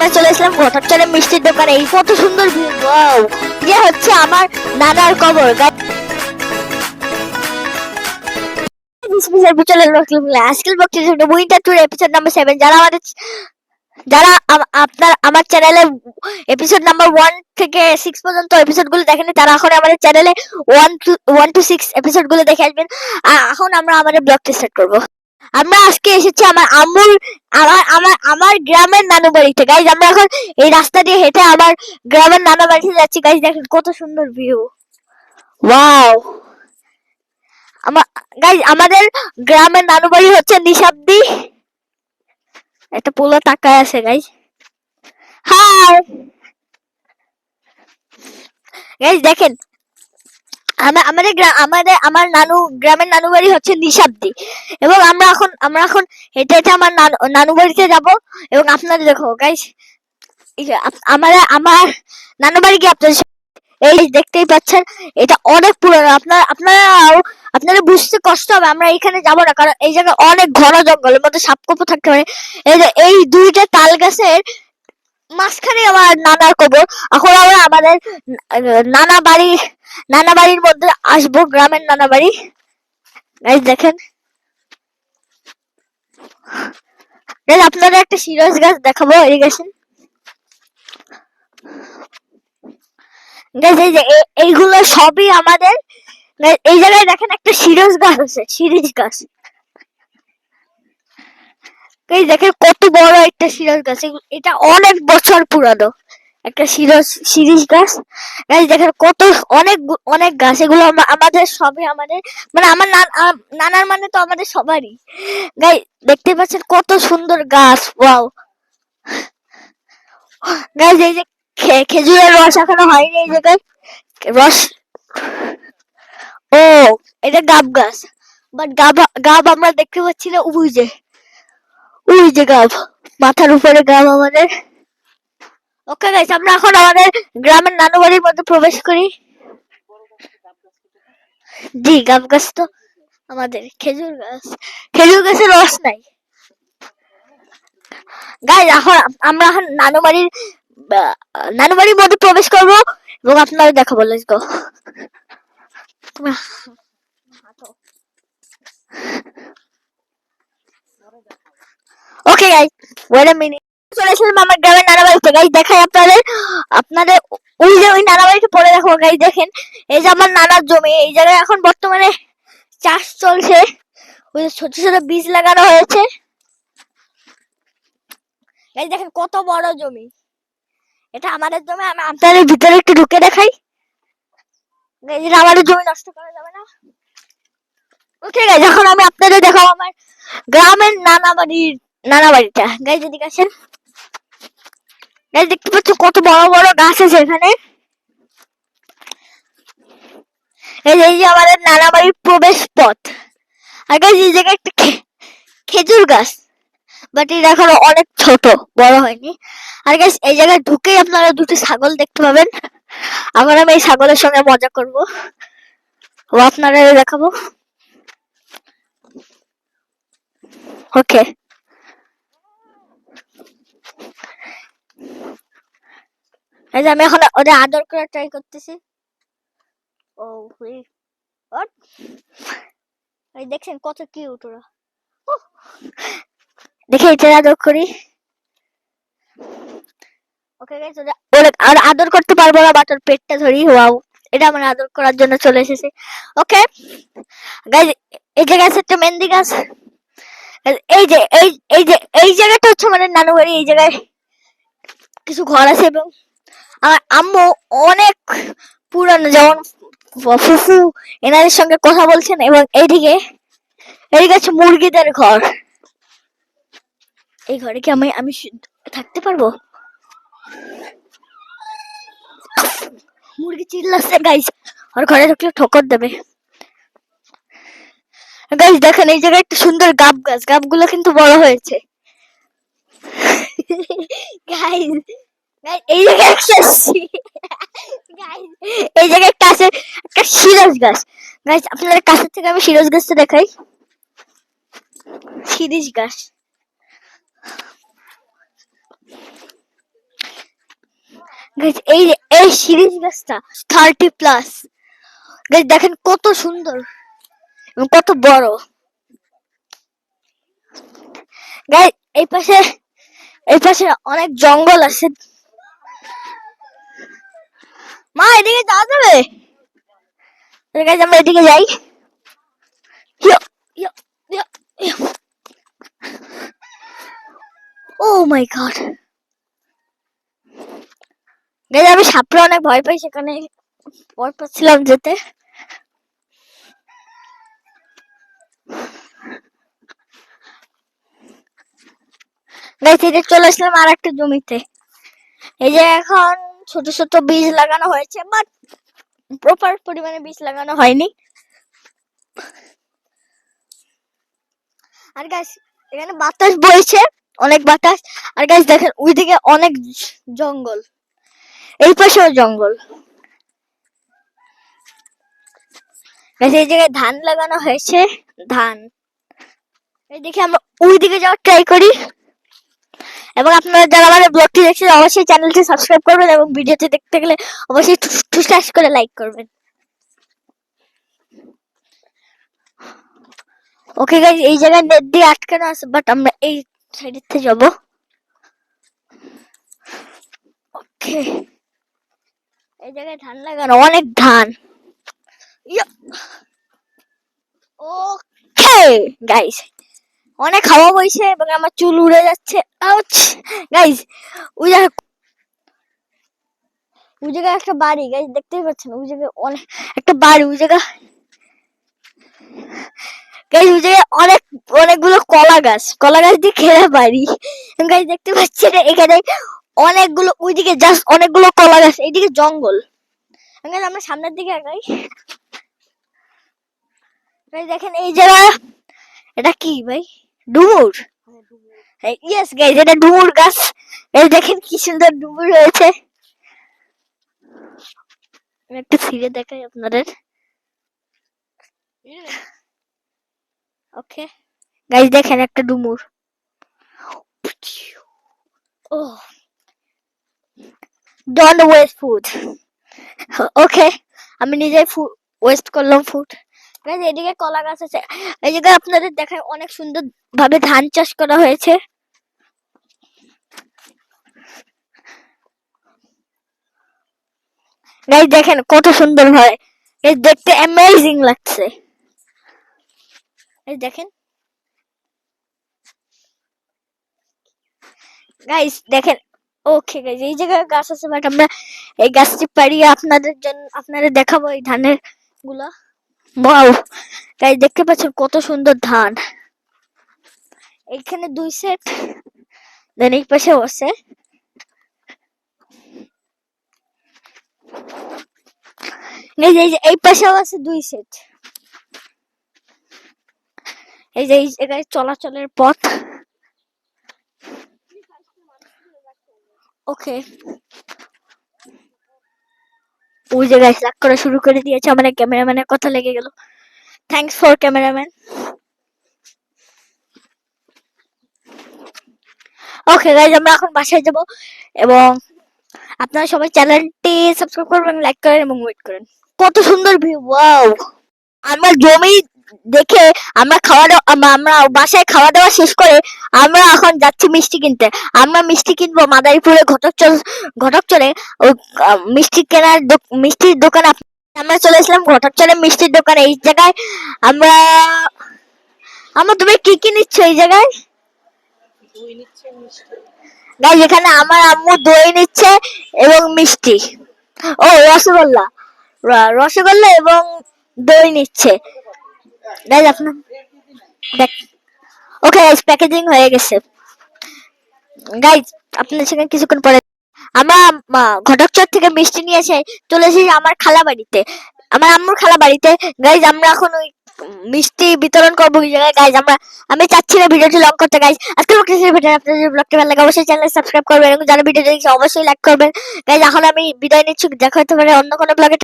আমরা চলে এসলাম ঘটার মিষ্টির দোকানে। এই কত সুন্দর ভিউ, ওয়াও! যে হচ্ছে আমার নানার কবর। আজকের বক্তৃতা উইন্টার ট্যুর এপিসোড নাম্বার 7। যারা আপনার আমার চ্যানেলে এপিসোড নাম্বার 1 থেকে 6 পর্যন্ত এপিসোড গুলো দেখেনি, তারা এখন আমাদের চ্যানেলে 1 to 6 এপিসোড গুলো দেখে আসবেন। এখন আমরা আমাদের ব্লগটি স্টার্ট করব। আমরা আজকে এসেছি আমার আম্মুর আমার গ্রামের নানু বাড়িতে। গাইজ আমরা এখন এই রাস্তা দিয়ে হেঁটে আমার গ্রামের নানু বাড়িতে যাচ্ছি। গাইজ দেখেন কত সুন্দর ভিউ, ওয়াও! গাইজ আমাদের গ্রামের নানু বাড়ি হচ্ছে নিশাব্দি। একটা পুরো তাকায় আছে গাইজ। হাই গাইজ, দেখেন আমার গ্রামের নানু বাড়ি হচ্ছে নিশাব্দি, এবং আমরা এখন হেঁটে হেঁটে আমার নানু বাড়িতে যাব। এবং আপনারা দেখো গাইজ, আমার নানু বাড়ি কি এই দেখতেই পাচ্ছেন, এটা অনেক পুরনো। আপনারা বুঝতে কষ্ট হবে। আমরা এখানে যাবো না, কারণ এই জায়গায় অনেক ঘন জঙ্গলের মধ্যে সাপকোপ থাকতে পারে। এই দুইটা তাল গাছের মাঝখানে আমার নানার কবর। এখন আমরা আমাদের নানা বাড়ির মধ্যে আসবো, গ্রামের নানা বাড়ি। দেখেন আপনাদের একটা সিরিয়াস গাছ দেখাবো, এই গেছেন। এইগুলো সবই আমাদের। এই জায়গায় দেখেন একটা সিরিয়াস গাছ আছে, সিরিজ গাছ। এই দেখেন কত বড় একটা সিরিয়াস গাছ, এটা অনেক বছর পুরানো একটা সিরিজ গাছ। গাছ দেখেন কত অনেক অনেক গাছ, এগুলো আমাদের সবই আমাদের, মানে আমার নানার মানে তো আমাদের সবারই। গাই দেখতে পাচ্ছেন কত সুন্দর গাছ, ওয়াও! গাছ এই যে খেজুরের রস এখনো হয়নি এই জায়গায়, রস। ও, এটা গাব গাছ, বাট গাব আমরা দেখতে পাচ্ছি না। ওই যে গাব, মাথার উপরে গাব আমাদের। ওকে গাইস, আমরা এখন আমাদের গ্রামের নানু বাড়ির মধ্যে প্রবেশ করি। জি, গাব গাছ তো আমাদের খেজুর গাছের রস নাই। গাইস এখন আমরা নানু বাড়ির মধ্যে প্রবেশ করব এবং আপনাদের দেখাবো। Let's go. Okay guys, wait a minute. চলে এসেছিলাম আমার গ্রামের নানা বাড়িতে। গাইস দেখাই আপনাদের ওই যে ওই নানা বাড়িতে পরে দেখো। গাইস দেখেন, এই যে আমার নানার জমি। এই জায়গায় এখন বর্তমানে চাষ চলছে, ওই ছোট ছোট বীজ লাগানো হয়েছে। গাইস দেখেন কত বড় জমি, এটা আমাদের জমি। আমি আপনাদের ভিতরে একটু ঢুকে দেখাই। গাইস এটা আমাদের জমি, নষ্ট করা যাবে না। ওকে গাইস, এখন আমি আপনাদের দেখাবো আমার গ্রামের নানা বাড়িটা। গাইস এদিকে আসেন। গাইস দেখতে পাচ্ছ কত বড় বড় গাছ আছে এখানে। এই যে আমাদের নানা বাড়ির প্রবেশ পথ। আর গাইস এই জায়গায় একটা খেজুর গাছ, বাট এটা এখনো অনেক ছোট, বড় হয়নি। আর গাইস এই জায়গায় ঢুকেই আপনারা দুটো ছাগল দেখতে পাবেন। এখন আমি এই ছাগলের সঙ্গে মজা করব ও আপনারা দেখাবো। ওকে, এই যে আমি এখন ওদের আদর করার ট্রাই করতেছি। ও এই দেখছেন কত কিউট ওরা। দেখে এটা আদর করি। ওকে গাইস, আর আদর করতে পারবো না, বাট ওর পেটটা ধরি। ওয়াও, এটা আমার আদর করার জন্য চলে এসেছে। ওকে গাইস, এই জায়গায় আছে একটা মেহেন্দি গাছ। এই জায়গাটা হচ্ছে মানে নানু বাড়ি। এই জায়গায় কিছু ঘর আছে, এবং আমার আম্মু অনেক পুরানো, যেমন ফুফু এনাদের সঙ্গে কথা বলছেন। এবং এইদিকে আছে মুরগিদের ঘর। এই ঘরে কি আমি থাকতে পারবো? মুরগি চিল্লাচ্ছে গাইস, আর ঘরে ঢুকলে ঠোকর দেবে। গাইস দেখেন এই জায়গায় একটা সুন্দর গাব গাছ, গাবগুলো কিন্তু বড় হয়েছে। গাইস এই জায়গায় এই জায়গায় একটা আছে একটা সিরাজ গাছ। গাইস আপনাদের কাছের থেকে আমি সিরাজ গাছটা দেখাই। সিরিজ গাছ, গাইস এই এই সিরিজ গাছটা 30+। গাইস দেখেন কত সুন্দর এবং কত বড়। গাইস এই পাশে অনেক জঙ্গল আছে। মা এদিকে যাওয়া যাবে? গাইস আমরা এদিকে যাই। ইয়ো, ইয়ো, ইয়ো, ইয়ো। ও মাই গড। গাইস আমি সাপরে অনেক ভয় পাই, সেখানে ভয় পাচ্ছিলাম যেতে। গাইস এই যে চলে আসলাম আর একটা জমিতে। এই যে এখন ছোট ছোট বীজ লাগানো হয়েছে, বাট প্রপার পরিমাণে বীজ লাগানো হয়নি। আর গাইস এখানে বাতাস বইছে, অনেক বাতাস। আর গাইস দেখেন ওইদিকে অনেক জঙ্গল, এই পাশেও জঙ্গল। গাইস এই জায়গায় ধান লাগানো হয়েছে, ধান। এইদিকে আমরা ওইদিকে যাওয়ার ট্রাই করি। এবং আপনারা যারা আমাদের ব্লগটি দেখছেন অবশ্যই চ্যানেলটি সাবস্ক্রাইব করবেন এবং ভিডিওটি দেখতে গেলে অবশ্যই ঠুসঠাস করে লাইক করবেন। ওকে গাইস এই জায়গায় নেট দিয়ে আটকানো আছে, বাট আমরা এই সাইডের থেকে যাব। ওকে এই জায়গায় ধান লাগানো, অনেক ধান। ওকে গাইস অনেক হাওয়া বইছে এবং আমার চুল উড়ে যাচ্ছে। আউচ গাইস ওই জায়গায় একটা বাড়ি, গাইস দেখতেই পাচ্ছেন ওই জায়গায় অনেক একটা বাড়ি। ওই জায়গায় গাইস ওই জায়গায় অনেকগুলো কলা গাছ দিয়ে ঘেরা বাড়ি। গাইস দেখতে পাচ্ছেন এখানে অনেকগুলো, ওইদিকে জাস্ট অনেকগুলো কলা গাছ, এইদিকে জঙ্গল। গাইস আমরা সামনের দিকে আগাই। গাইস দেখেন এই জায়গা, এটা কি ভাই? ডুমুর। ইয়েস গাইস এটা ডুমুর গাছ। এই দেখেন কি সুন্দর ডুমুর হয়েছে। একটা ছিঁড়ে দেখাই আপনাদের। ওকে গাইস দেখেন একটা ডুমুর। ও ডোন্ট ওয়েস্ট ফুড। ওকে আমি নিজেই ওয়েস্ট করলাম ফুড। গাইস এদিকে কলা গাছ আছে। এই জায়গায় আপনাদের দেখায় অনেক সুন্দর ভাবে ধান চাষ করা হয়েছে। গাইস দেখেন কত সুন্দর হয়, এই দেখতে অ্যামেজিং লাগছে। এই দেখেন গাইস দেখেন। ওকে গাইস এই জায়গায় গাছ আছে, বাট আমরা এই গাছটি পাড়িয়ে আপনাদের জন্য আপনাদের দেখাবো এই ধানের গুলা। ওয়াও গাইস দেখতে পাচ্ছেন কত সুন্দর ধান। এখানে 2 সেট, দেন এই পাশেও আছে। এই পাশেও আছে 2 সেট। এই যে এই জায়গায় চলাচলের পথ। ওকে ওই জায়গায় লাগ করা শুরু করে দিয়েছে, আমার ক্যামেরাম্যানের কথা লেগে গেল। Thanks for cameraman. Okay guys আমরা এখন বাসায় যাব এবং আপনারা সবাই চ্যানেলটি সাবস্ক্রাইব করবেন, লাইক করেন এবং ওয়েট করেন। কত সুন্দর ভিউ, ওয়াও। আমরা জমি দেখে আমরা বাসায় খাওয়া দাওয়া শেষ করে আমরা এখন যাচ্ছি মিষ্টি কিনতে। আমরা মিষ্টি কিনবো মাদারীপুরে ঘটকচরে। ওই মিষ্টির দোকান। আমরা চলে এসলাম ঘটকচরে মিষ্টির দোকানে। এই জায়গায় আমরা তুমি কি কি নিচ্ছ এই জায়গায়? গাইজ এখানে আমার আম্মু দই নিচ্ছে এবং মিষ্টি, ও রসগোল্লা এবং দই নিচ্ছে। গাইজ আপনার দেখ। ওকে গাইজ প্যাকেজিং হয়ে গেছে। গাইজ আপনার সঙ্গে কিছুক্ষণ পরে আমরা ঘটকচর থেকে মিষ্টি নিয়ে এসে চলে এসেছি আমার খালা বাড়িতে, আমার আম্মুর খালা বাড়িতে। গাইজ আমরা এখন ওই মিষ্টি বিতরণ করবো ওই জায়গায়। গাইজ আমি চাচ্ছি না ভিডিওটি লং করতে। গাইজ আজকে ভিডিও আপনাদের যদি ব্লগটি ভালো লাগে অবশ্যই চ্যানেল সাবস্ক্রাইব করবেন এবং যারা ভিডিও দেখছে অবশ্যই লাইক করবেন। গাইজ এখন আমি বিদায় নিচ্ছি, দেখা হতে পারে অন্য কোনো ব্লগে।